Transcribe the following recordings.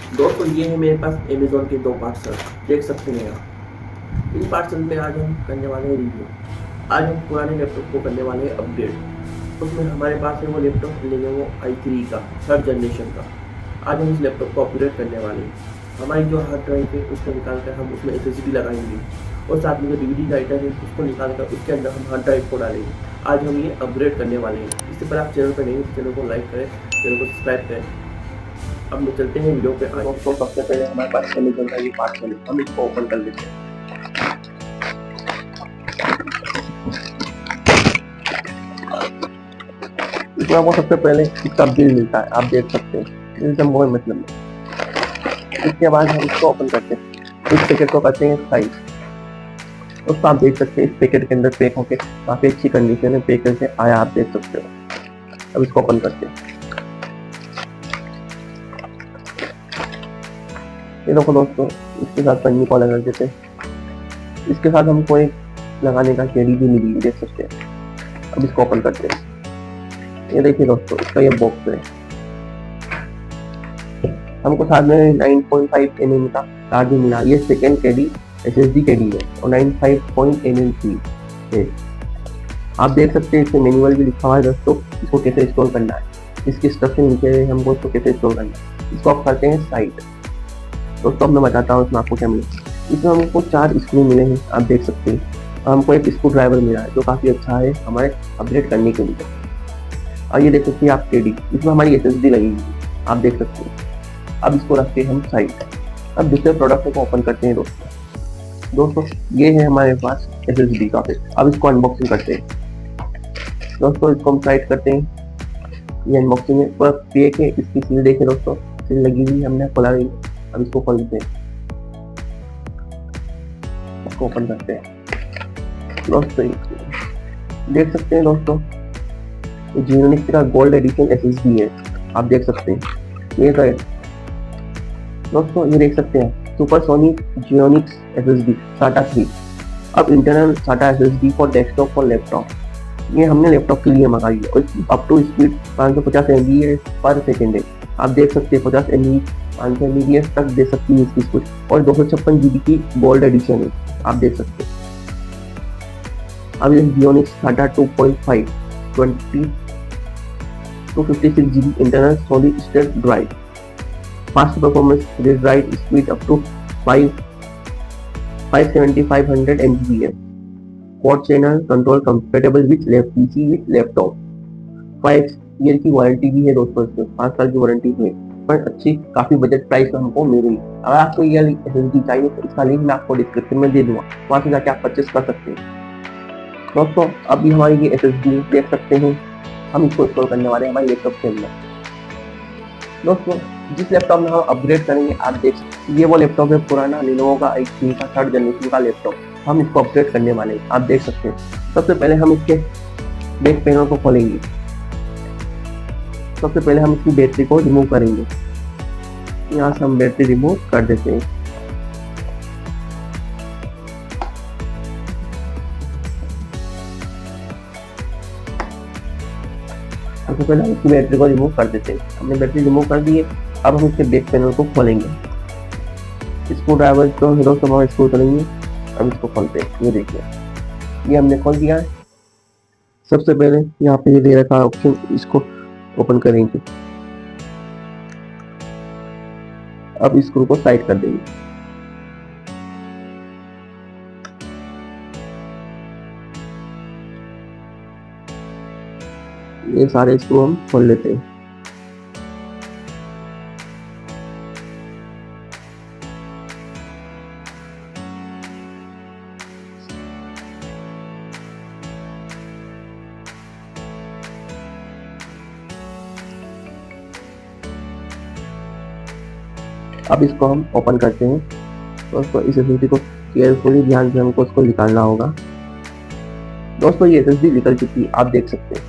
दोस्तों ये है मेरे पास अमेज़न के 2 पार्सल, देख सकते हैं आप। इन पार्सल में आज हम करने वाले हैं रिव्यू। आज हम पुराने लैपटॉप को करने वाले हैं अपग्रेड। उसमें हमारे पास है वो लैपटॉप Lenovo i3 का 3rd जनरेशन का। आज हम इस लैपटॉप को अपग्रेड करने वाले हैं। हमारी जो हार्ड ड्राइव है उसको निकाल कर हम उसमें SSD लगाएंगे और साथ में जो DVD राइटर है उसको निकाल कर उसके अंदर हम हार्ड ड्राइव को डालेंगे। आज हम ये अपग्रेड करने वाले हैं। इससे पहले आप चैनल पर नहीं, चैनल को लाइक करें, चैनल को सब्सक्राइब करें। अब हम चलते हैं वीडियो पे। आज तो सबसे पहले हमारे पास अमेज़न का ये पार्सल है, हम इसको ओपन कर लेते हैं। इसमें आपको सबसे पहले इसका बिल मिलता है, आप देख सकते हैं। बिल का कोई मतलब नहीं। इसके बाद हम इसको ओपन करते हैं, इस पैकेट को करते हैं साइज। दोस्तों आप देख सकते हैं इस पैकेट के अंदर पैक होके काफी अच्छी कंडीशन में पैक करके आया, आप देख सकते हो। अब इसको ओपन करते हैं। ये देखो दोस्तों, इसके साथ पन्नी को लगा देते हैं। इसके साथ हमको एक लगाने का केडी भी मिली, देख सकते हैं। अब इसको ओपन करते हैं। ये देखिए दोस्तों, इसका ये बॉक्स है। हमको साथ में 9.5 mm का कार्ड भी मिला। ये सेकेंड केडी SSD केडी है और 95 mm की है। आप देख सकते हैं इसमें मैनुअल भी लिखा हुआ है दोस्तों, इसको कैसे इंस्टॉल करना है। इसकी इंस्ट्रक्शन नीचे है, हमको इसको कैसे इंस्टॉल करना है। इसको आप करते हैं साइड। दोस्तों मैं बताता हूँ इसमें आपको क्या मिला। इसमें हमको 4 स्क्रू मिले हैं, आप देख सकते हैं। हमको एक स्क्रू ड्राइवर मिला है जो काफ़ी अच्छा है हमारे अपग्रेड करने के लिए। और ये देख सकते हैं आप केडी, इसमें हमारी SSD लगेगी, आप देख सकते हैं। अब इसको रखते हैं हम साइड। अब दूसरे प्रोडक्ट को ओपन करते हैं दोस्तों ये है हमारे पास SSD का फिर। अब इसको अनबॉक्सिंग करते हैं दोस्तों। इसको हम साइड करते हैं। ये अनबॉक्सिंग है, पूरा पैक है। इसकी सील देखें दोस्तों, सील लगी हुई हमने खोला नहीं। अब इसको खोलते हैं, इसको ओपन करते हैं दोस्तों। देख सकते हैं दोस्तों, Geonix का गोल्ड एडिशन SSD है, आप देख सकते हैं। ये है दोस्तों, ये देख सकते हैं सुपरसोनिक Geonix SSD SATA 3। अब internal SATA SSD for desktop for laptop, ये हमने लैपटॉप के लिए मंगाई है। और अप टू स्पीड 550 MB पर सेकेंड है, आप देख सकते हैं। 50 MB 500 MB तक दे सकती है इसकी स्पीड। और 256 GB की गोल्ड एडिशन है, आप देख सकते हैं। अब ये Geonix SATA 2.5 256 GB internal solid state drive, fast performance read write speed up to 57500 MBPS, quad channel control compatible with PC with laptop. 5 year की वारंटी भी है दोस्तों, इसमें 5 साल की वारंटी है। पर अच्छी काफी बजट प्राइस में हमको मिल रही। अगर आपको ये SSD चाहिए तो इसका लिंक मैं आपको डिस्क्रिप्शन में दे दूंगा, वहां से जाके आप परचेस कर सकते हैं दोस्तों। अभी हमारी ये SSD देख सकते हैं, हम इसको इंस्टॉल करने वाले हैं हमारे लैपटॉप के अंदर। दोस्तों जिस लैपटॉप में हम अपग्रेड करेंगे, आप देख सकते हैं ये वो लैपटॉप है पुराना Lenovo का i3 का 3rd जनरेशन का लैपटॉप। हम इसको अपग्रेड करने वाले हैं, आप देख सकते हैं। सबसे पहले हम इसके बैक पैनल को खोलेंगे। सबसे पहले हम इसकी बैटरी को रिमूव करेंगे। यहाँ से हम बैटरी रिमूव कर देते हैं। सबसे पहले हम इसकी बैटरी को रिमूव कर देते हैं। हमने बैटरी रिमूव कर दी है। अब हम इसके बैक पैनल को खोलेंगे। स्क्रू ड्राइवर को हिरो से स्क्रू करेंगे। अब इसको खोलते हैं। ये देखिए, ये हमने खोल दिया है। सबसे पहले यहाँ पे ये दे रखा ऑप्शन, इसको ओपन करेंगे। अब स्क्रू को साइड कर देंगे। ये सारे स्क्रू हम खोल लेते हैं। अब इसको हम ओपन करते हैं। दोस्तों इस SSD को केयरफुली ध्यान से हमको इसको निकालना होगा। दोस्तों ये SSD निकल चुकी है, आप देख सकते हैं।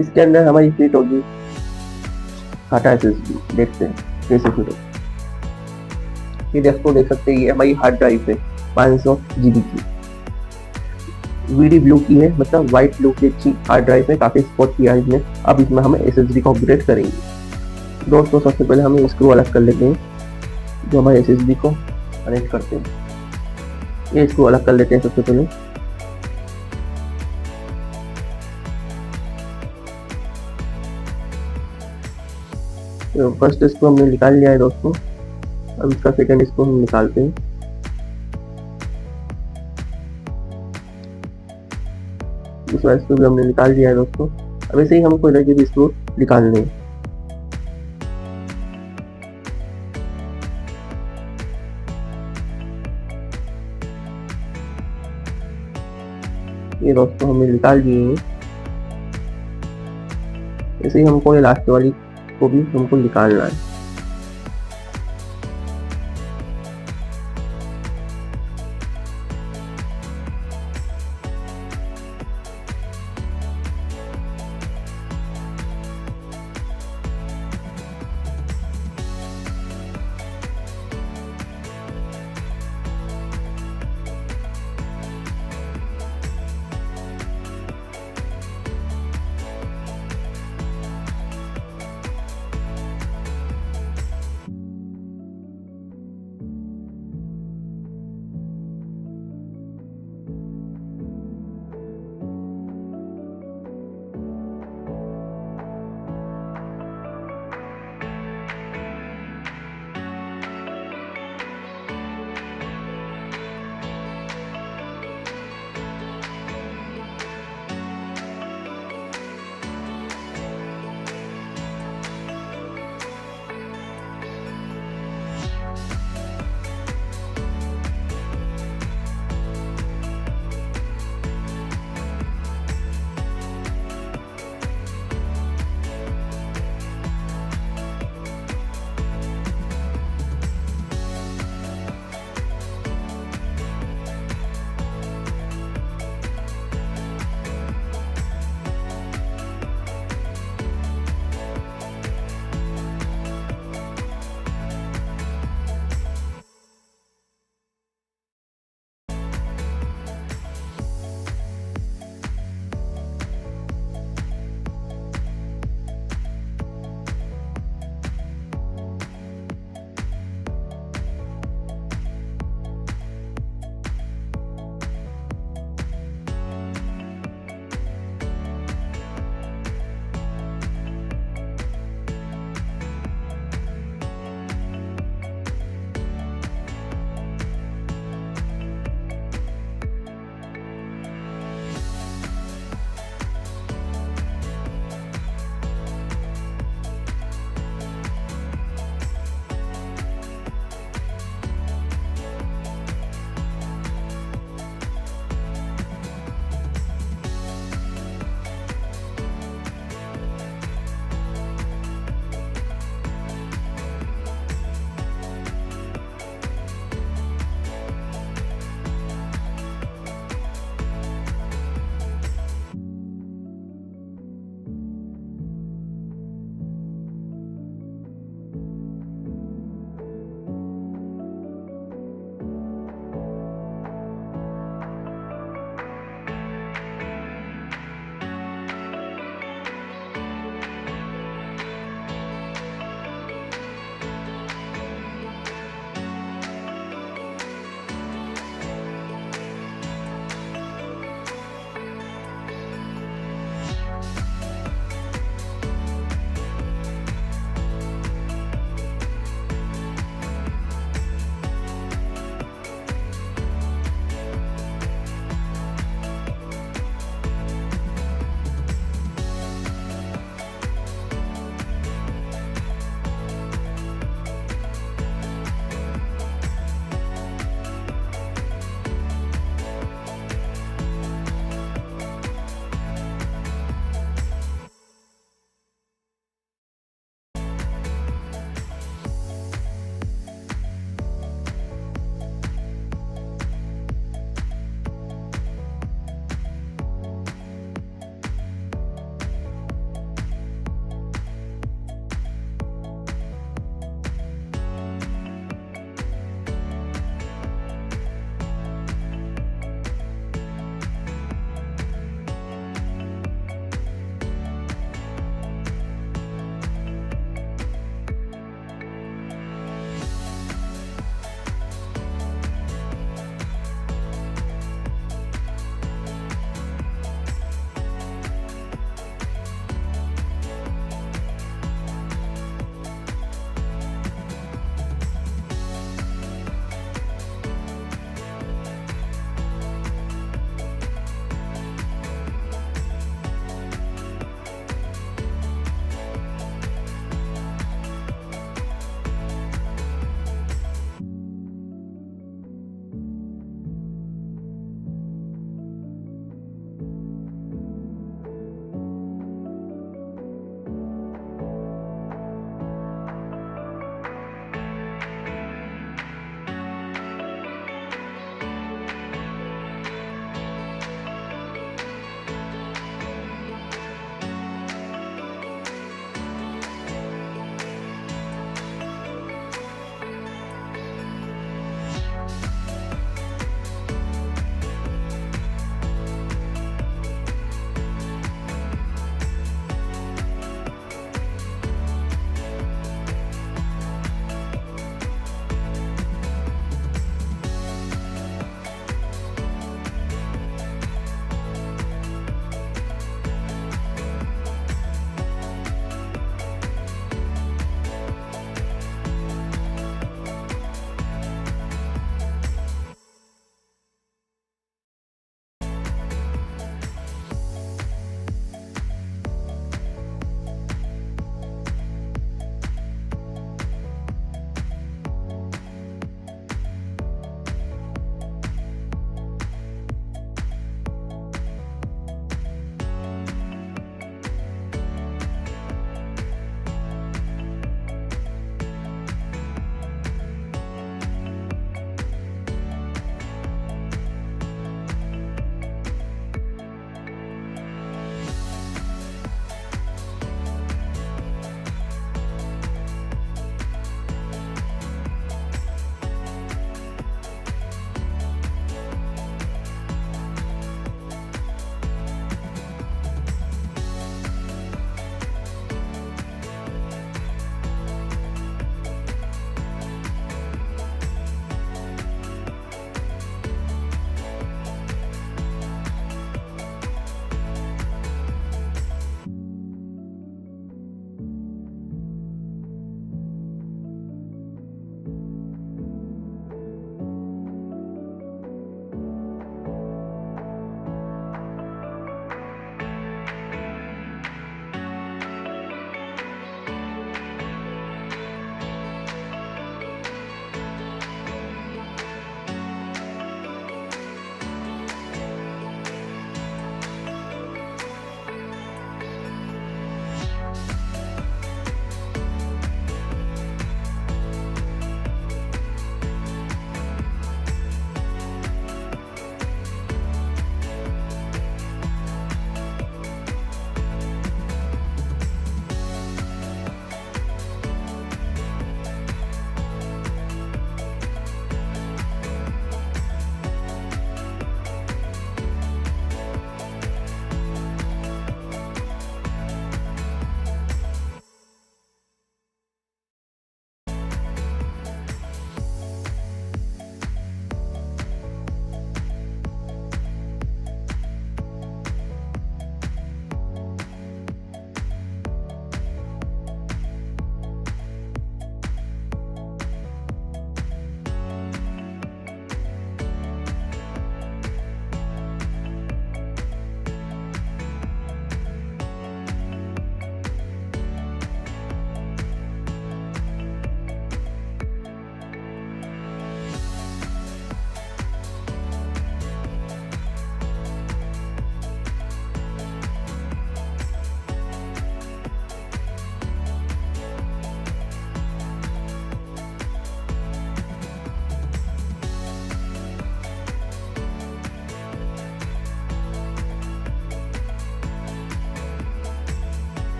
इसके अंदर हमारी फिट होगी SATA SSD, देखते हैं कैसे फिट होगी। ये दोस्तों देख सकते हैं, ये हमारी हार्ड ड्राइव है 500 GB की, वीडी ब्लू की है, मतलब व्हाइट ब्लू की अच्छी हार्ड ड्राइव है, काफी स्पोर्ट किया है इसमें। अब इसमें हमें SSD को अपग्रेड करेंगे। दोस्तों सबसे पहले हम स्क्रू अलग कर लेते हैं। जो हमारे SSD को कनेक्ट करते हैं। ये इसको अलग कर लेते हैं सबसे पहले। तो फर्स्ट इसको हमने निकाल लिया है दोस्तों। अब इसका सेकंड इसको हम निकालते हैं। दूसरा इसको भी हमने निकाल दिया है दोस्तों। अब ऐसे ही हमको इधर के भी इसको निकालने हैं। ये दोस्तों हमने निकाल दिए हैं। ऐसे ही हमको ये लास्ट वाली को भी हमको निकालना है।